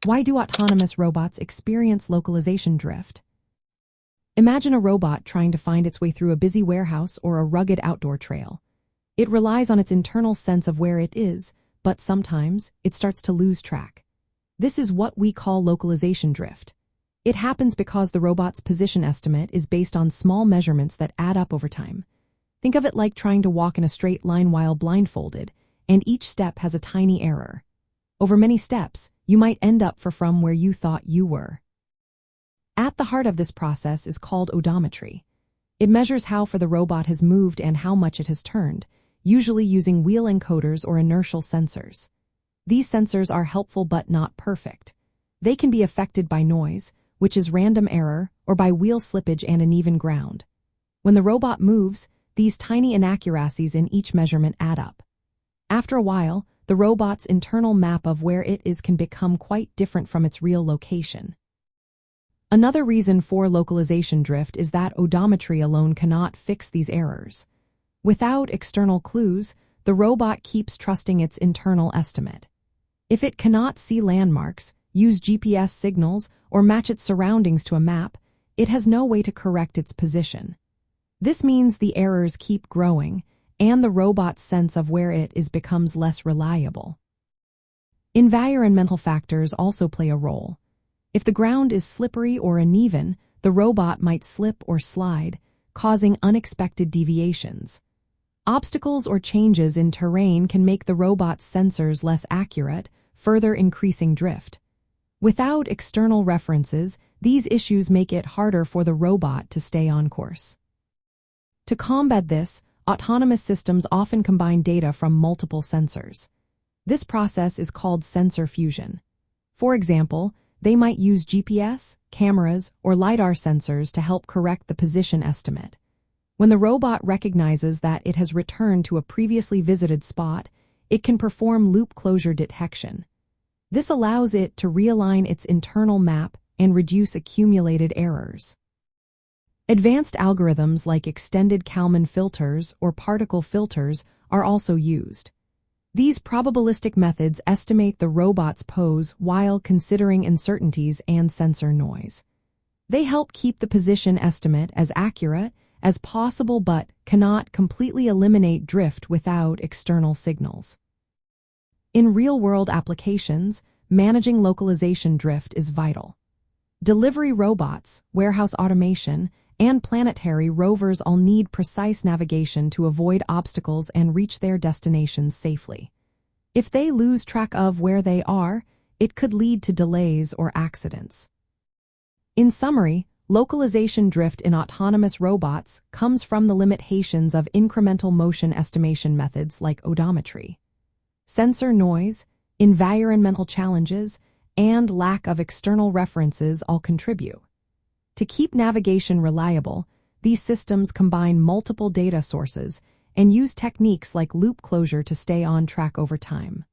Why do autonomous robots experience localization drift? Imagine a robot trying to find its way through a busy warehouse or a rugged outdoor trail. It relies on its internal sense of where it is, but sometimes it starts to lose track. This is what we call localization drift. It happens because the robot's position estimate is based on small measurements that add up over time. Think of it like trying to walk in a straight line while blindfolded, and each step has a tiny error. Over many steps, you might end up from where you thought you were. At the heart of this process is called odometry. It measures how far the robot has moved and how much it has turned, usually using wheel encoders or inertial sensors. These sensors are helpful but not perfect. They can be affected by noise, which is random error, or by wheel slippage and uneven ground. When the robot moves, these tiny inaccuracies in each measurement add up. After a while, the robot's internal map of where it is can become quite different from its real location. Another reason for localization drift is that odometry alone cannot fix these errors. Without external clues, the robot keeps trusting its internal estimate. If it cannot see landmarks, use GPS signals, or match its surroundings to a map, it has no way to correct its position. This means the errors keep growing, and the robot's sense of where it is becomes less reliable. Environmental factors also play a role. If the ground is slippery or uneven, the robot might slip or slide, causing unexpected deviations. Obstacles or changes in terrain can make the robot's sensors less accurate, further increasing drift. Without external references, these issues make it harder for the robot to stay on course. To combat this, autonomous systems often combine data from multiple sensors. This process is called sensor fusion. For example, they might use GPS, cameras, or LiDAR sensors to help correct the position estimate. When the robot recognizes that it has returned to a previously visited spot, it can perform loop closure detection. This allows it to realign its internal map and reduce accumulated errors. Advanced algorithms like extended Kalman filters or particle filters are also used. These probabilistic methods estimate the robot's pose while considering uncertainties and sensor noise. They help keep the position estimate as accurate as possible but cannot completely eliminate drift without external signals. In real-world applications, managing localization drift is vital. Delivery robots, warehouse automation, and planetary rovers all need precise navigation to avoid obstacles and reach their destinations safely. If they lose track of where they are, it could lead to delays or accidents. In summary, localization drift in autonomous robots comes from the limitations of incremental motion estimation methods like odometry. Sensor noise, environmental challenges, and lack of external references all contribute. To keep navigation reliable, these systems combine multiple data sources and use techniques like loop closure to stay on track over time.